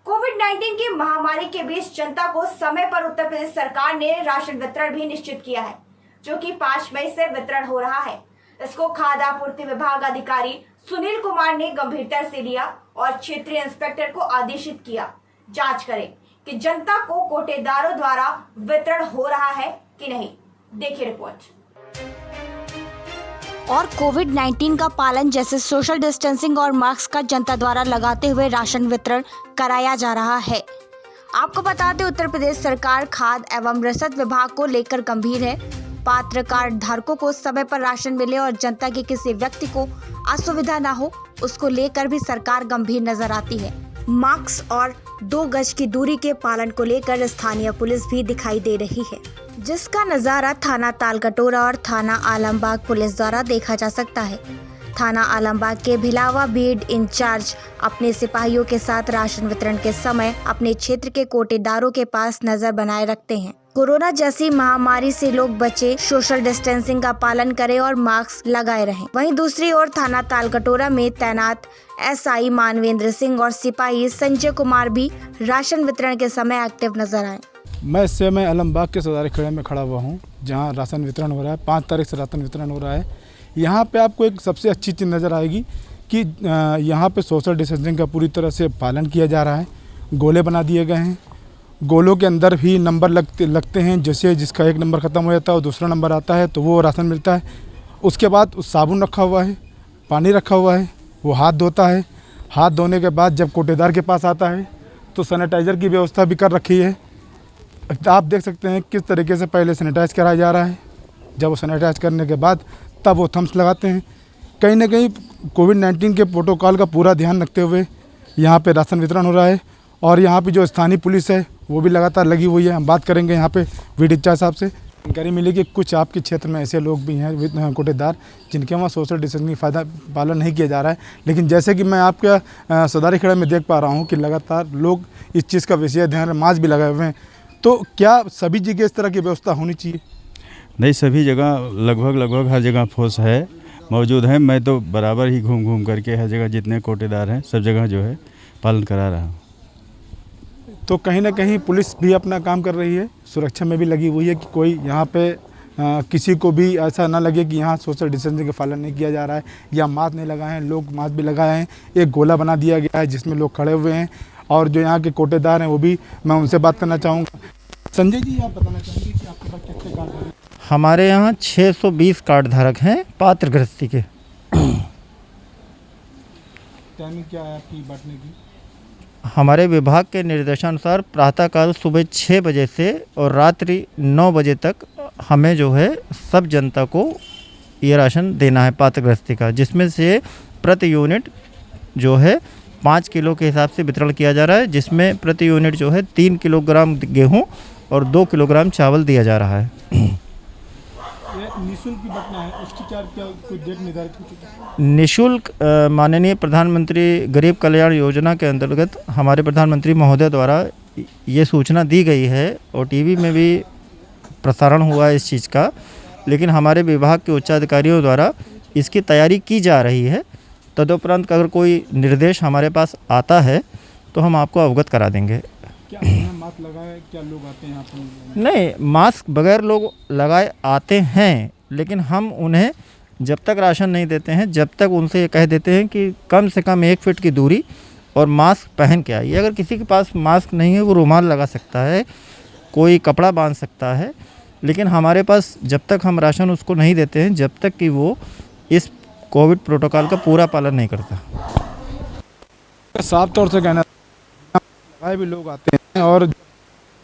कोविड-19 की महामारी के बीच जनता को समय पर उत्तर प्रदेश सरकार ने राशन वितरण भी निश्चित किया है, जो कि 5 मई से वितरण हो रहा है। इसको खाद्य आपूर्ति विभाग अधिकारी सुनील कुमार ने गंभीरता से लिया और क्षेत्रीय इंस्पेक्टर को आदेशित किया जांच करें कि जनता को कोटेदारों द्वारा वितरण हो रहा है कि नहीं। देखिए रिपोर्ट। और कोविड-19 का पालन जैसे सोशल डिस्टेंसिंग और मास्क का जनता द्वारा लगाते हुए राशन वितरण कराया जा रहा है। आपको बता दें, उत्तर प्रदेश सरकार खाद्य एवं रसद विभाग को लेकर गंभीर है। पात्र कार्ड धारकों को समय पर राशन मिले और जनता के किसी व्यक्ति को असुविधा न हो, उसको लेकर भी सरकार गंभीर नजर आती है। मास्क और 2 गज की दूरी के पालन को लेकर स्थानीय पुलिस भी दिखाई दे रही है, जिसका नज़ारा थाना तालकटोरा और थाना आलमबाग पुलिस द्वारा देखा जा सकता है। थाना आलमबाग के भिलावा बीड इंचार्ज अपने सिपाहियों के साथ राशन वितरण के समय अपने क्षेत्र के कोटेदारों के पास नजर बनाए रखते हैं। कोरोना जैसी महामारी से लोग बचे, सोशल डिस्टेंसिंग का पालन करें और मास्क लगाए रहें। वहीं दूसरी ओर थाना तालकटोरा में तैनात एसआई मानवेंद्र सिंह और सिपाही संजय कुमार भी राशन वितरण के समय एक्टिव नजर आए। मैं इस समय आलमबाग के सौदारी खेड़े में खड़ा हुआ हूँ, जहाँ राशन वितरण हो रहा है। 5 तारीख से राशन वितरण हो रहा है। यहाँ पे आपको एक सबसे अच्छी चीज़ नज़र आएगी कि यहाँ पे सोशल डिस्टेंसिंग का पूरी तरह से पालन किया जा रहा है। गोले बना दिए गए हैं। गोलों के अंदर भी नंबर लगते हैं। जैसे जिसका एक नंबर ख़त्म हो जाता है और दूसरा नंबर आता है तो वो राशन मिलता है। उसके बाद साबुन रखा हुआ है, पानी रखा हुआ है, वो हाथ धोता है। हाथ धोने के बाद जब कोटेदार के पास आता है तो सैनिटाइज़र की व्यवस्था भी कर रखी है। आप देख सकते हैं किस तरीके से पहले सैनिटाइज कराया जा रहा है। जब वो सैनिटाइज करने के बाद तब वो थम्स लगाते हैं। कहीं ना कहीं कोविड-19 के प्रोटोकॉल का पूरा ध्यान रखते हुए यहाँ पे राशन वितरण हो रहा है। और यहाँ पे जो स्थानीय पुलिस है वो भी लगातार लगी हुई है। हम बात करेंगे यहाँ पे बीड इंचार्ज साहब से। जानकारी मिली कि कुछ आपके क्षेत्र में ऐसे लोग भी हैं कोटेदार जिनके वहाँ सोशल डिस्टेंसिंग का पालन नहीं किया जा रहा है। लेकिन जैसे कि मैं आपका सौदारी खेड़ा में देख पा रहा हूँ कि लगातार लोग इस चीज़ का विशेष ध्यान, मास्क भी लगाए हुए हैं। तो क्या सभी जगह इस तरह की व्यवस्था होनी चाहिए? नहीं, सभी जगह लगभग हर जगह फोर्स है, मौजूद है। मैं तो बराबर ही घूम करके हर जगह जितने कोटेदार हैं सब जगह जो है पालन करा रहा हूँ। तो कहीं ना कहीं पुलिस भी अपना काम कर रही है, सुरक्षा में भी लगी हुई है कि कोई यहाँ पे किसी को भी ऐसा ना लगे कि यहाँ सोशल डिस्टेंसिंग का पालन नहीं किया जा रहा है या मास्क नहीं लगाए हैं। लोग मास्क भी लगाए हैं। एक गोला बना दिया गया है जिसमें लोग खड़े हुए हैं और जो यहाँ के कोटेदार हैं वो भी, मैं उनसे बात करना चाहूँगा। संजय जी, आप बताना चाहेंगे कि आपके पास कितने कार्ड हैं? हमारे यहाँ 620 कार्ड धारक हैं पात्र गृहस्थी के। टाइमिंग क्या है आपकी बांटने की? हमारे विभाग के निर्देशानुसार प्रातःकाल सुबह 6 बजे से और रात्रि 9 बजे तक हमें जो है सब जनता को ये राशन देना है पात्र गृहस्थी का, जिसमें से प्रति यूनिट जो है 5 किलो के हिसाब से वितरण किया जा रहा है, जिसमें प्रति यूनिट जो है 3 किलोग्राम गेहूं और 2 किलोग्राम चावल दिया जा रहा है। निःशुल्क की बटना है, उसकी क्या कोई डेट निर्धारित की है? निःशुल्क माननीय प्रधानमंत्री गरीब कल्याण योजना के अंतर्गत हमारे प्रधानमंत्री महोदय द्वारा ये सूचना दी गई है और टीवी में भी प्रसारण हुआ है इस चीज़ का। लेकिन हमारे विभाग के उच्चाधिकारियों द्वारा इसकी तैयारी की जा रही है। तदुपरांत अगर कोई निर्देश हमारे पास आता है तो हम आपको अवगत करा देंगे। क्या मास्क लगाए क्या लोग आते हैं यहाँ पर? नहीं, मास्क बगैर लोग लगाए आते हैं, लेकिन हम उन्हें जब तक राशन नहीं देते हैं जब तक उनसे ये कह देते हैं कि कम से कम 1 फीट की दूरी और मास्क पहन के आइए। अगर किसी के पास मास्क नहीं है वो रुमाल लगा सकता है, कोई कपड़ा बांध सकता है, लेकिन हमारे पास जब तक हम राशन उसको नहीं देते हैं जब तक कि वो इस कोविड प्रोटोकॉल का पूरा पालन नहीं करता। साफ तौर से कहना, लगाए भी लोग आते हैं और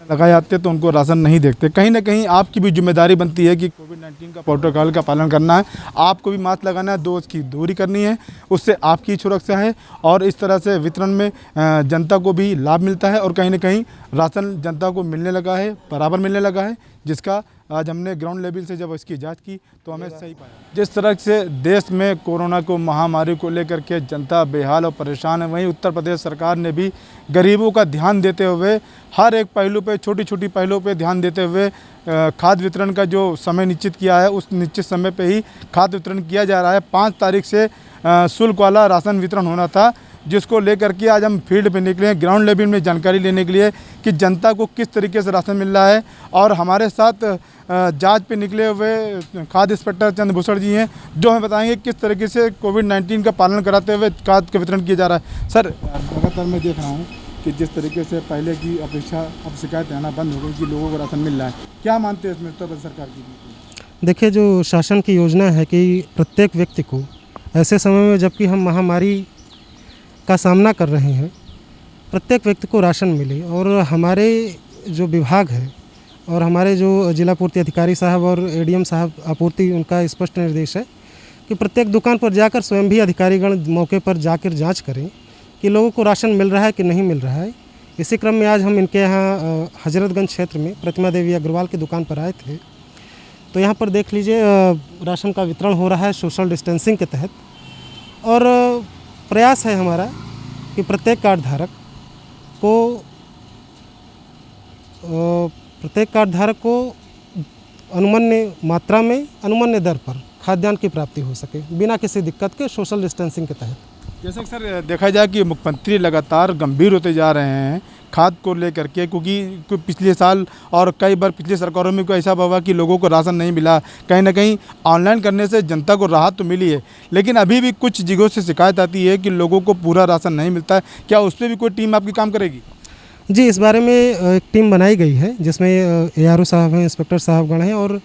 लगाए आते हैं तो उनको राशन नहीं देखते। कहीं ना कहीं आपकी भी जिम्मेदारी बनती है कि कोविड-19 का प्रोटोकॉल का पालन करना है। आपको भी मास्क लगाना है, 2 गज की दूरी करनी है, उससे आपकी सुरक्षा है और इस तरह से वितरण में जनता को भी लाभ मिलता है और कहीं ना कहीं राशन जनता को मिलने लगा है, बराबर मिलने लगा है, जिसका आज हमने ग्राउंड लेवल से जब इसकी जांच की तो हमें सही पाया। जिस तरह से देश में कोरोना को महामारी को लेकर के जनता बेहाल और परेशान है, वहीं उत्तर प्रदेश सरकार ने भी गरीबों का ध्यान देते हुए हर एक पहलू पे, छोटी छोटी पहलुओं पे ध्यान देते हुए खाद्य वितरण का जो समय निश्चित किया है उस निश्चित समय पे ही खाद्य वितरण किया जा रहा है। 5 तारीख से शुल्क वाला राशन वितरण होना था, जिसको लेकर के आज हम फील्ड पे निकले हैं, ग्राउंड लेवल में जानकारी लेने के लिए कि जनता को किस तरीके से राशन मिल रहा है। और हमारे साथ जांच पे निकले हुए खाद्य इंस्पेक्टर चंद्रभूषण जी हैं, जो हमें बताएंगे किस तरीके से कोविड-19 का पालन कराते हुए खाद का वितरण किया जा रहा है। सर, लगातार मैं देख रहा हूँ कि जिस तरीके से पहले की अपेक्षा अब शिकायतें आना बंद हो गई कि लोगों को राशन मिल रहा है, क्या मानते हैं इसमें उत्तर प्रदेश सरकार की? देखिए, जो शासन की योजना है कि प्रत्येक व्यक्ति को ऐसे समय में जबकि हम महामारी का सामना कर रहे हैं, प्रत्येक व्यक्ति को राशन मिले। और हमारे जो विभाग है और हमारे जो जिला पूर्ति अधिकारी साहब और एडीएम साहब आपूर्ति, उनका स्पष्ट निर्देश है कि प्रत्येक दुकान पर जाकर स्वयं भी अधिकारीगण मौके पर जाकर जांच करें कि लोगों को राशन मिल रहा है कि नहीं मिल रहा है। इसी क्रम में आज हम इनके यहाँ हजरतगंज क्षेत्र में प्रतिमा देवी अग्रवाल की दुकान पर आए थे, तो यहाँ पर देख लीजिए राशन का वितरण हो रहा है सोशल डिस्टेंसिंग के तहत। और प्रयास है हमारा कि प्रत्येक कार्डधारक को अनुमन्य मात्रा में, अनुमन्य दर पर खाद्यान्न की प्राप्ति हो सके बिना किसी दिक्कत के, सोशल डिस्टेंसिंग के तहत। जैसे कि सर देखा जाए कि मुख्यमंत्री लगातार गंभीर होते जा रहे हैं खाद को लेकर के, क्योंकि पिछले साल और कई बार पिछली सरकारों में कोई ऐसा हुआ कि लोगों को राशन नहीं मिला। कहीं ना कहीं ऑनलाइन करने से जनता को राहत तो मिली है, लेकिन अभी भी कुछ जगहों से शिकायत आती है कि लोगों को पूरा राशन नहीं मिलता है। क्या उस पर भी कोई टीम आपकी काम करेगी? जी, इस बारे में एक टीम बनाई गई है जिसमें एआरओ साहब हैं, इंस्पेक्टर साहबगण हैं और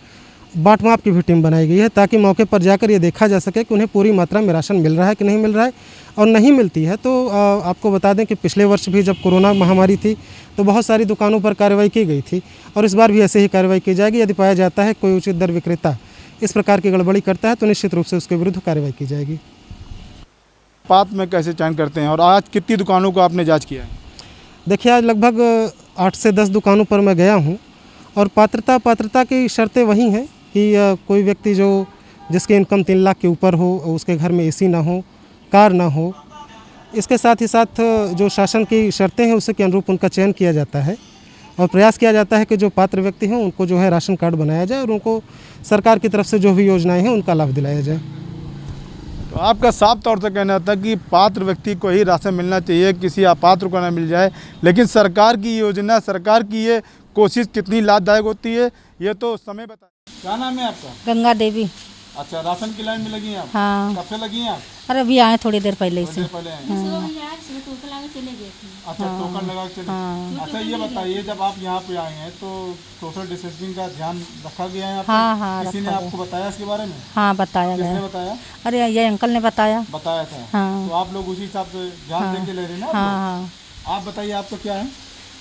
बाट माप की भी टीम बनाई गई है, ताकि मौके पर जाकर ये देखा जा सके कि उन्हें पूरी मात्रा में राशन मिल रहा है कि नहीं मिल रहा है। और नहीं मिलती है तो आपको बता दें कि पिछले वर्ष भी जब कोरोना महामारी थी तो बहुत सारी दुकानों पर कार्रवाई की गई थी, और इस बार भी ऐसे ही कार्रवाई की जाएगी। यदि पाया जाता है कोई उचित दर विक्रेता इस प्रकार की गड़बड़ी करता है तो निश्चित रूप से उसके विरुद्ध कार्रवाई की जाएगी। पात में कैसे चयन करते हैं और आज कितनी दुकानों को आपने जाँच किया है? देखिए, आज लगभग 8 से 10 दुकानों पर मैं गया हूँ, और पात्रता की शर्तें वही हैं कि कोई व्यक्ति जिसकी इनकम 3 लाख के ऊपर हो, उसके घर में एसी ना हो, कार ना हो। इसके साथ ही साथ जो शासन की शर्तें हैं उसी के अनुरूप उनका चयन किया जाता है, और प्रयास किया जाता है कि जो पात्र व्यक्ति हैं उनको जो है राशन कार्ड बनाया जाए और उनको सरकार की तरफ से जो भी योजनाएं हैं उनका लाभ दिलाया जाए। तो आपका साफ तौर से कहना था कि पात्र व्यक्ति को ही राशन मिलना चाहिए, किसी अपात्र को ना मिल जाए। लेकिन सरकार की योजना, सरकार की ये कोशिश कितनी लाभदायक होती है ये तो समय बता। क्या नाम है आपका? गंगा देवी। अच्छा, राशन की लाइन में लगी हैं आप? हाँ। कब से लगी हैं आप? अरे अभी आए थोड़ी देर पहले से। पहले आए। अच्छा, टोकन लगा के चले। हाँ। अच्छा, ये बताइए, जब आप यहाँ पे आए हैं तो सोशल डिस्टेंसिंग का ध्यान रखा गया है? हाँ, किसी ने आपको बताया इसके बारे में? हाँ, बताया किसने गया। बताया? अरे ये अंकल ने बताया था। हाँ। तो आप लोग उसी हिसाब से ध्यान देके ले रहे हैं ना? हाँ। आप बताइए, आपको क्या है?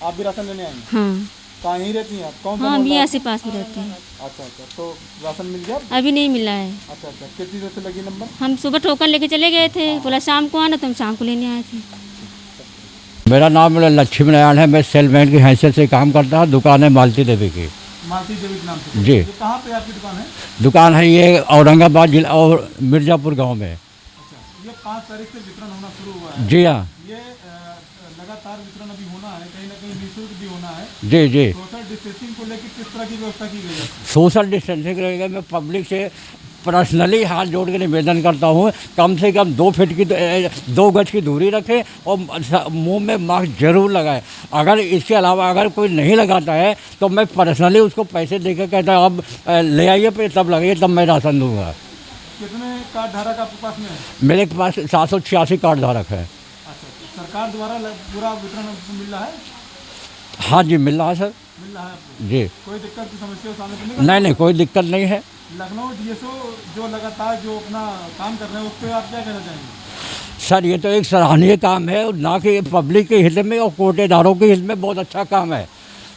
आप भी राशन लेने आए हैं? हाँ, कहाँ ही रहती हैं आप? कौन सा हाँ, मोहल्ला? भी ऐसे पास में रहते हैं। अच्छा, तो राशन मिल गया? अभी नहीं मिला है। अच्छा, कितनी देर से लगी नंबर? हम सुबह टोकन लेके चले गए थे, बोला शाम को आना, तो हम शाम को लेने आए थे। मेरा नाम लक्ष्मी नारायण है। मैं सेलमैन की हैसियत से काम करता हूँ। दुकान है मालती देवी की। मालती देवी के नाम से? जी। ये कहाँ पे आपकी दुकान है? दुकान है ये औरंगाबाद जिला और मिर्ज़ापुर गांव में। अच्छा, ये 5 तारीख से वितरण होना शुरू हुआ है? जी हाँ। ये लगातार वितरण अभी होना है, कहीं ना कहीं निःशुल्क भी होना है। जी जी। सोशल डिस्टेंसिंग को लेकर किस तरह की व्यवस्था की गई है? सोशल डिस्टेंसिंग रहेगा। मैं पब्लिक से पर्सनली हाथ जोड़ के निवेदन करता हूँ, कम से कम 2 फीट की 2 गज की दूरी रखें और मुंह में मास्क जरूर लगाएं। अगर इसके अलावा अगर कोई नहीं लगाता है तो मैं पर्सनली उसको पैसे देकर कहता हूँ अब ले आइए, पे तब लगाइए, तब मैं राशन दूँगा। कितने कार्ड धारक आपके पास में है? मेरे पास 786 कार्ड धारक है। अच्छा, सरकार द्वारा पूरा वितरण मिल रहा है? हाँ जी, मिल रहा है सर। मिल रहा है आपको? जी। कोई दिक्कत की समस्या सामने तो नहीं, कोई दिक्कत नहीं है। लखनऊ डीएसओ जो लगातार जो अपना काम कर रहे हैं उस पर आप क्या कहना चाहेंगे? सर, ये तो एक सराहनीय काम है, ना कि पब्लिक के हित में और कोटेदारों के हित में बहुत अच्छा काम है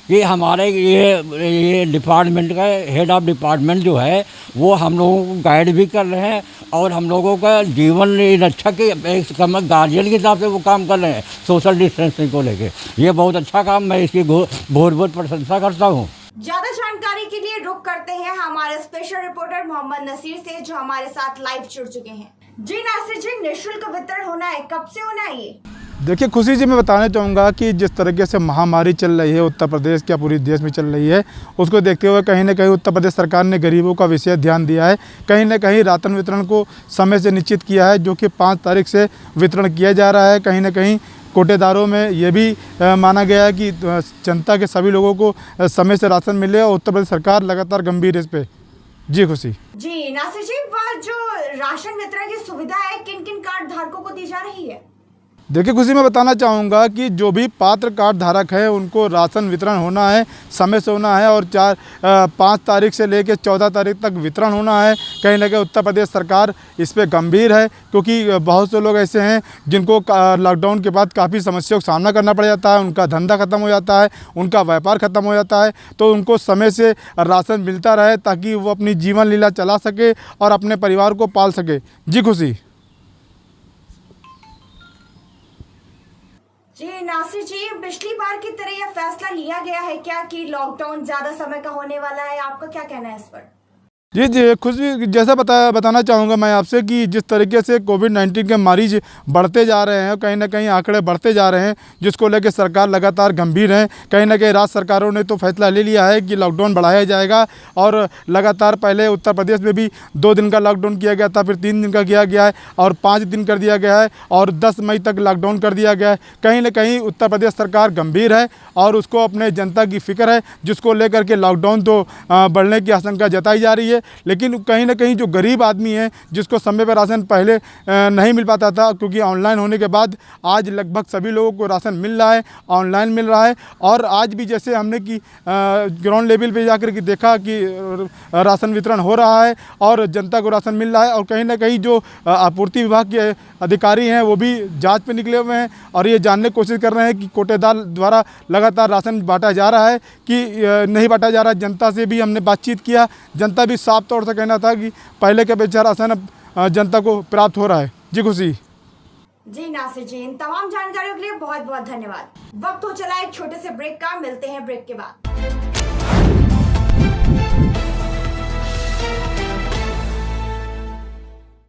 कि हमारे ये डिपार्टमेंट का हेड ऑफ डिपार्टमेंट जो है वो हम लोगों को गाइड भी कर रहे हैं और हम लोगों का जीवन रक्षा के एक गार्जियन के हिसाब से वो काम कर रहे हैं सोशल डिस्टेंसिंग को लेके। ये बहुत अच्छा काम, मैं इसकी बहुत प्रशंसा करता हूँ। ज्यादा जानकारी के लिए रुक करते हैं हमारे स्पेशल रिपोर्टर मोहम्मद नसीर से, जो हमारे साथ लाइव जुड़ चुके हैं। जी नासिर जी, निःशुल्क वितरण होना है, कब से होना है ये? देखिए खुशी जी, मैं बताना चाहूँगा कि जिस तरीके से महामारी चल रही है उत्तर प्रदेश क्या पूरी देश में चल रही है, उसको देखते हुए कहीं ना कहीं उत्तर प्रदेश सरकार ने गरीबों का विशेष ध्यान दिया है। कहीं ना कहीं राशन वितरण को समय से निश्चित किया है, जो कि 5 तारीख से वितरण किया जा रहा है। कहीं ना कहीं कोटेदारों में ये भी माना गया है कि जनता के सभी लोगों को समय से राशन मिले, और उत्तर प्रदेश सरकार लगातार गंभीर है इस पे। जी खुशी जी नासिर जी, वह जो राशन वितरण की सुविधा है किन किन कार्ड धारकों को दी जा रही है? देखिए खुशी, मैं बताना चाहूँगा कि जो भी पात्र कार्ड धारक है उनको राशन वितरण होना है, समय से होना है, और 5 तारीख से लेकर 14 तारीख तक वितरण होना है। कहीं ना कहीं उत्तर प्रदेश सरकार इस पे गंभीर है, क्योंकि बहुत से लोग ऐसे हैं जिनको लॉकडाउन के बाद काफ़ी समस्याओं का सामना करना पड़ जाता है, उनका धंधा ख़त्म हो जाता है, उनका व्यापार ख़त्म हो जाता है, तो उनको समय से राशन मिलता रहे ताकि वो अपनी जीवन लीला चला सके और अपने परिवार को पाल सके। जी खुशी जी नासिर जी, पिछली बार की तरह यह फैसला लिया गया है क्या कि लॉकडाउन ज्यादा समय का होने वाला है? आपका क्या कहना है इस पर? जी खुशी, जैसा बताना चाहूँगा मैं आपसे कि जिस तरीके से कोविड-19 के मरीज बढ़ते जा रहे हैं, कहीं ना कहीं आंकड़े बढ़ते जा रहे हैं, जिसको लेकर सरकार लगातार गंभीर है। कहीं ना कहीं राज्य सरकारों ने तो फैसला ले लिया है कि लॉकडाउन बढ़ाया जाएगा, और लगातार पहले उत्तर प्रदेश में भी 2 दिन का लॉकडाउन किया गया था, फिर 3 दिन का किया गया है, और 5 दिन कर दिया गया है, और 10 मई तक लॉकडाउन कर दिया गया है। कहीं ना कहीं उत्तर प्रदेश सरकार गंभीर है और उसको अपने जनता की फ़िक्र है, जिसको लेकर के लॉकडाउन तो बढ़ने की आशंका जताई जा रही है। लेकिन कहीं ना कहीं जो गरीब आदमी है, जिसको समय पर राशन पहले नहीं मिल पाता था, क्योंकि ऑनलाइन होने के बाद आज लगभग सभी लोगों को राशन मिल रहा है, ऑनलाइन मिल रहा है। और आज भी जैसे हमने कि ग्राउंड लेवल पे जाकर के देखा कि राशन वितरण हो रहा है और जनता को राशन मिल रहा है, और कहीं ना कहीं जो आपूर्ति विभाग के अधिकारी हैं वो भी जांच पे निकले हुए हैं और ये जानने की कोशिश कर रहे हैं कि कोटेदार द्वारा लगातार राशन बांटा जा रहा है कि नहीं बांटा जा रहा है। जनता से भी हमने बातचीत किया, जनता भी साफ तौर से कहना था कि पहले के अपेक्षा राशन अब जनता को प्राप्त हो रहा है। जी खुशी जी नासिर जी, इन तमाम जानकारियों के लिए बहुत बहुत धन्यवाद। वक्त हो चला एक छोटे से ब्रेक का, मिलते हैं ब्रेक के बाद।